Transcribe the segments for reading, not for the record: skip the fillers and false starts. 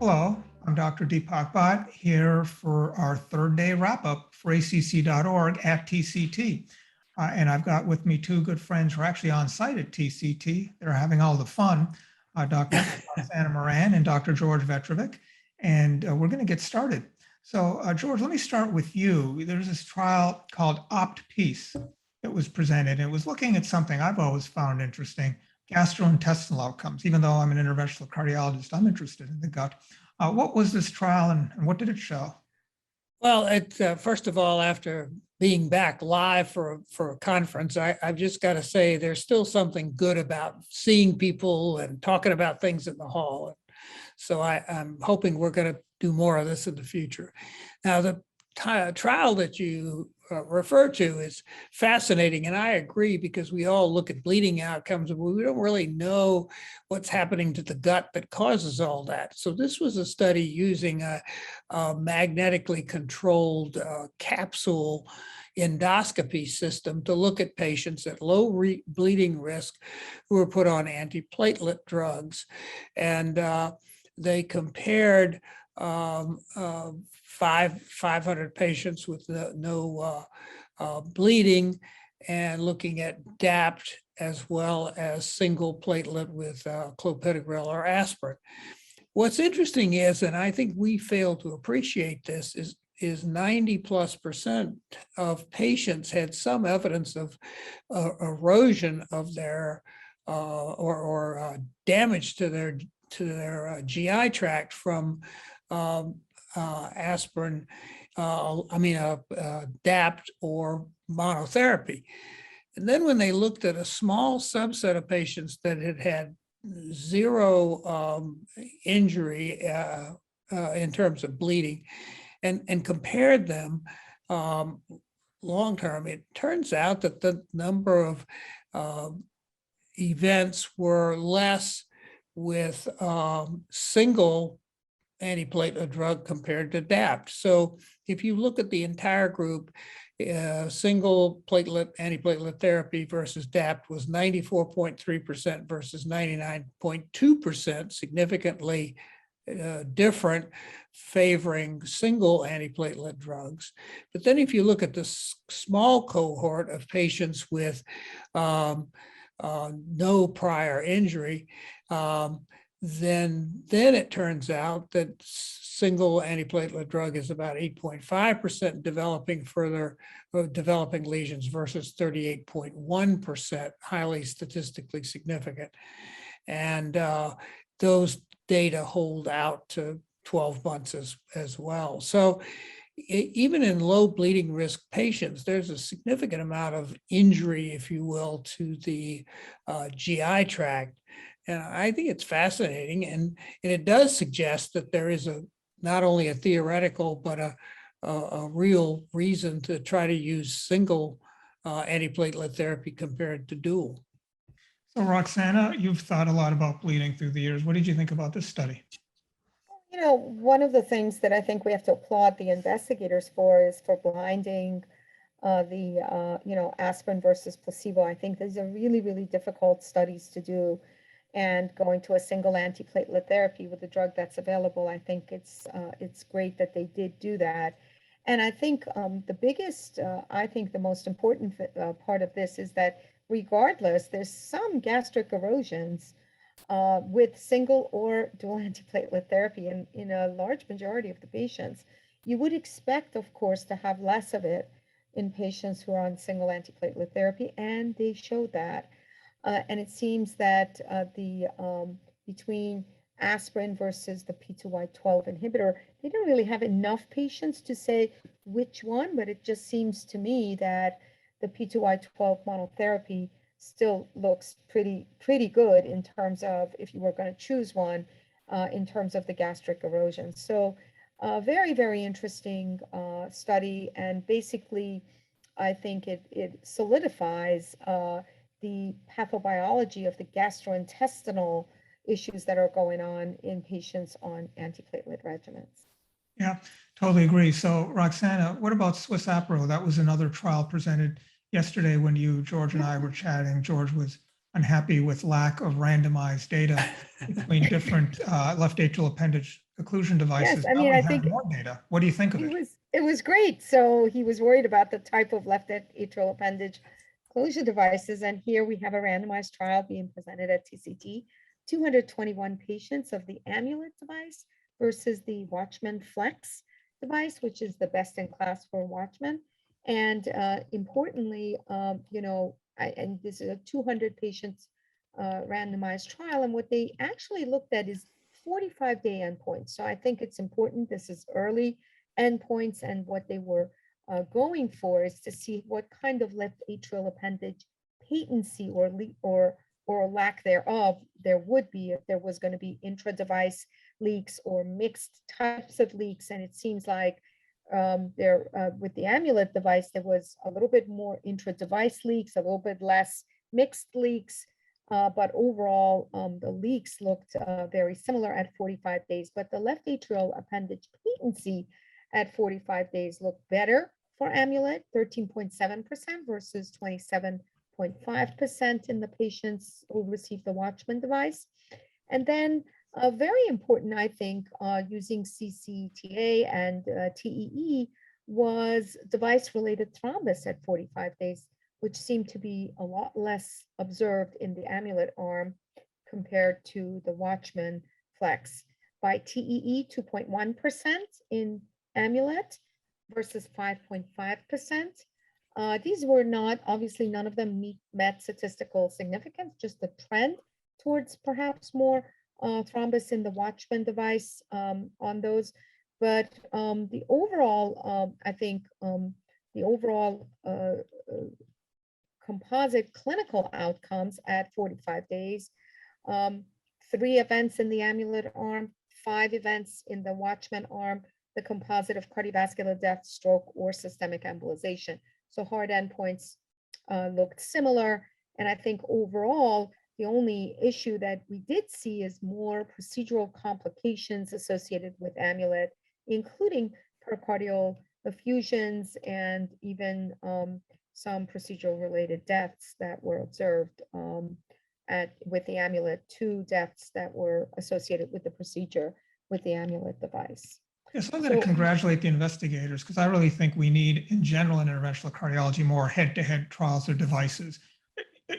Hello, I'm Dr. Deepak Bhatt here for our third day wrap up for acc.org at TCT. And I've got with me two good friends who are actually on site at TCT. They're having all the fun, Dr. Roxana Moran and Dr. George Vetrovic. And we're going to get started. So George, let me start with you. There's this trial called OPT-PEACE that was presented. And it was looking at something I've always found interesting, gastrointestinal outcomes. Even though I'm an interventional cardiologist, I'm interested in the gut. What was this trial and what did it show? Well, first of all, after being back live for a conference, I've just got to say there's still something good about seeing people and talking about things in the hall. So I'm hoping we're going to do more of this in the future. Now, the trial that you refer to is fascinating, and I agree, because we all look at bleeding outcomes, but we don't really know what's happening to the gut that causes all that. So this was a study using a magnetically controlled capsule endoscopy system to look at patients at low bleeding risk who were put on antiplatelet drugs. And they compared 500 patients with no bleeding and looking at DAPT as well as single platelet with clopidogrel or aspirin. What's interesting is, and I think we fail to appreciate this, is 90+% of patients had some evidence of erosion of their or damage to their GI tract from aspirin, DAPT or monotherapy. And then when they looked at a small subset of patients that had zero injury in terms of bleeding and compared them long-term, it turns out that the number of events were less with single antiplatelet drug compared to DAPT. So if you look at the entire group, single platelet antiplatelet therapy versus DAPT was 94.3% versus 99.2%, significantly different, favoring single antiplatelet drugs. But then if you look at the small cohort of patients with no prior injury, then it turns out that single antiplatelet drug is about 8.5% developing lesions versus 38.1%, highly statistically significant. And those data hold out to 12 months as well. So even in low bleeding risk patients, there's a significant amount of injury, if you will, to the GI tract. And I think it's fascinating, and it does suggest that there is not only a theoretical, but a real reason to try to use single antiplatelet therapy compared to dual. So Roxana, you've thought a lot about bleeding through the years. What did you think about this study? You know, one of the things that I think we have to applaud the investigators for is for blinding aspirin versus placebo. I think these are really, really difficult studies to do. And going to a single antiplatelet therapy with the drug that's available, I think it's great that they did do that. And I think the most important part of this is that regardless, there's some gastric erosions with single or dual antiplatelet therapy in a large majority of the patients. You would expect, of course, to have less of it in patients who are on single antiplatelet therapy, and they showed that. And it seems that between aspirin versus the P2Y12 inhibitor, they don't really have enough patients to say which one, but it just seems to me that the P2Y12 monotherapy still looks pretty good in terms of, if you were going to choose one, in terms of the gastric erosion. So very, very interesting study, and basically I think it solidifies the pathobiology of the gastrointestinal issues that are going on in patients on antiplatelet regimens. Yeah, totally agree. So Roxana, what about Swiss Apro? That was another trial presented yesterday when George and I were chatting. George was unhappy with lack of randomized data between different left atrial appendage occlusion Yes, devices. I Now mean, we I have think more data. What do you think of it? it was great. So he was worried about the type of left atrial appendage occlusion devices. And here we have a randomized trial being presented at TCT, 221 patients of the Amulet device versus the Watchman Flex device, which is the best in class for Watchman. And importantly, and this is a 200 patients randomized trial. And what they actually looked at is 45-day endpoints. So I think it's important. This is early endpoints, and what they were going for is to see what kind of left atrial appendage patency or lack thereof there would be if there was going to be intra-device leaks or mixed types of leaks. And it seems like with the Amulet device, there was a little bit more intra-device leaks, a little bit less mixed leaks. But overall, the leaks looked very similar at 45 days, but the left atrial appendage patency at 45 days looked better for Amulet, 13.7% versus 27.5% in the patients who received the Watchman device. And then very important, I think, using CCTA and TEE was device-related thrombus at 45 days, which seemed to be a lot less observed in the Amulet arm compared to the Watchman Flex. By TEE, 2.1% in Amulet versus 5.5%. These were not, obviously, none of them met statistical significance, just a trend towards perhaps more thrombus in the Watchman device on those. But the overall, I think, the overall composite clinical outcomes at 45 days, 3 events in the Amulet arm, 5 events in the Watchman arm, the composite of cardiovascular death, stroke, or systemic embolization. So hard endpoints looked similar. And I think overall, the only issue that we did see is more procedural complications associated with Amulet, including pericardial effusions and even some procedural related deaths that were observed with the Amulet, 2 deaths that were associated with the procedure with the Amulet device. Yes, I'm going to congratulate the investigators because I really think we need, in general, in interventional cardiology, more head-to-head trials of devices,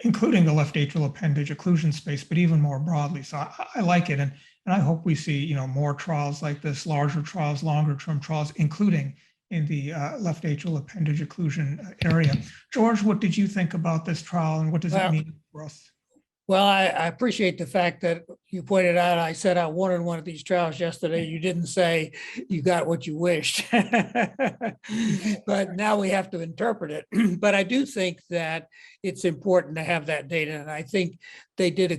including the left atrial appendage occlusion space, but even more broadly. So I like it, and I hope we see more trials like this, larger trials, longer-term trials, including in the left atrial appendage occlusion area. George, what did you think about this trial, and what does it mean for us? Well, I appreciate the fact that you pointed out, I said I wanted one of these trials yesterday. You didn't say you got what you wished. But now we have to interpret it. But I do think that it's important to have that data. And I think they did a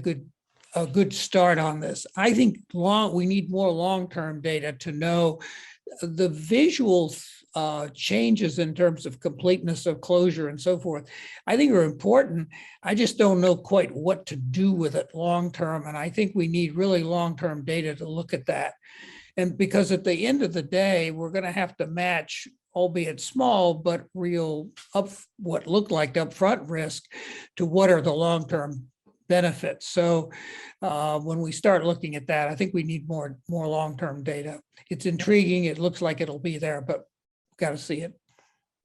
good start on this. I think we need more long-term data to know the visual changes in terms of completeness of closure and so forth, I think are important. I just don't know quite what to do with it long-term. And I think we need really long-term data to look at that. And because at the end of the day, we're going to have to match, albeit small, but real what looked like upfront risk to what are the long-term benefits. So when we start looking at that, I think we need more long-term data. It's intriguing. It looks like it'll be there, but we've got to see it.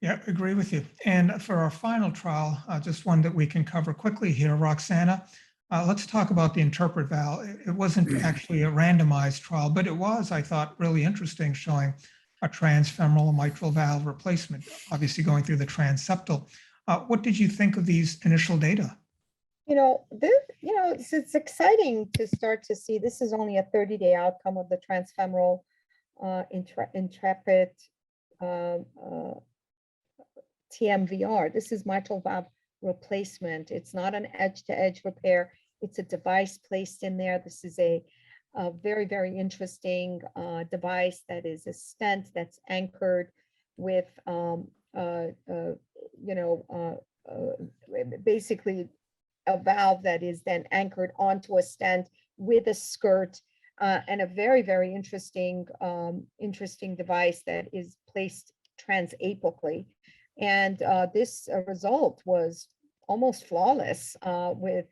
Yeah, agree with you. And for our final trial, just one that we can cover quickly here, Roxana, let's talk about the interpret valve. It wasn't actually a randomized trial, but it was, I thought, really interesting, showing a transfemoral mitral valve replacement, obviously going through the transeptal. What did you think of these initial data? It's exciting to start to see. This is only a 30-day outcome of the transfemoral Intrepid TMVR. This is mitral valve replacement. It's not an edge-to-edge repair. It's a device placed in there. This is a very, very interesting device that is a stent that's anchored with, basically a valve that is then anchored onto a stent with a skirt, and a very, very interesting device that is placed transapically. And this result was almost flawless with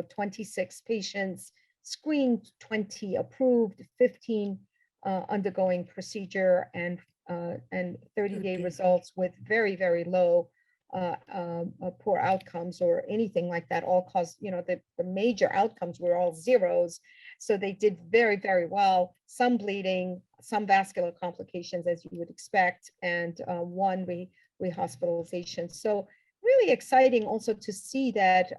26 patients screened, 20 approved, 15 undergoing procedure, and 30-day 30. results with very, very low poor outcomes or anything like that. All cause, the major outcomes were all zeros. So they did very, very well. Some bleeding, some vascular complications, as you would expect, and one rehospitalization. So really exciting also to see that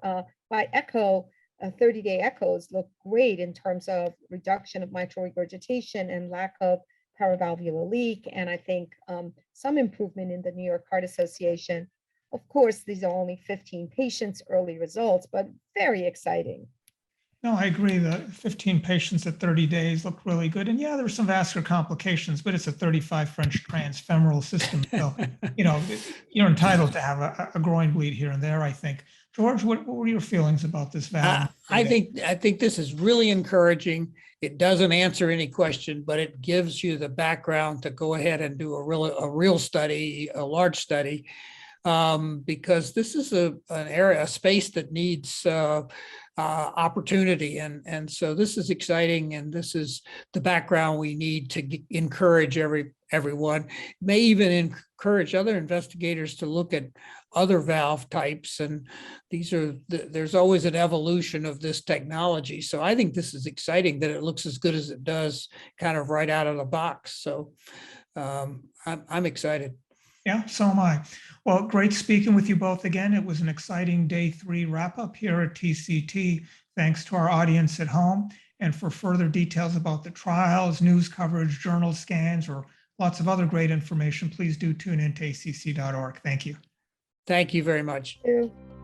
by echo, 30-day echoes look great in terms of reduction of mitral regurgitation and lack of paravalvular leak. And I think some improvement in the New York Heart Association. Of course, these are only 15 patients, early results, but very exciting. No, I agree. The 15 patients at 30 days look really good. And yeah, there's some vascular complications, but it's a 35 French transfemoral system. So, you're entitled to have a groin bleed here and there, I think. George, what were your feelings about this valve? I think this is really encouraging. It doesn't answer any question, but it gives you the background to go ahead and do a real study, a large study, because this is an area, a space that needs opportunity, and so this is exciting, and this is the background we need to encourage everyone. May even encourage other investigators to look at other valve types, and there's always an evolution of this technology. So I think this is exciting that it looks as good as it does, kind of right out of the box. So I'm excited. Yeah, so am I. Well, great speaking with you both again. It was an exciting day 3 wrap up here at TCT. Thanks to our audience at home. And for further details about the trials, news coverage, journal scans, or lots of other great information, please do tune in to acc.org. Thank you. Thank you very much. Thank you.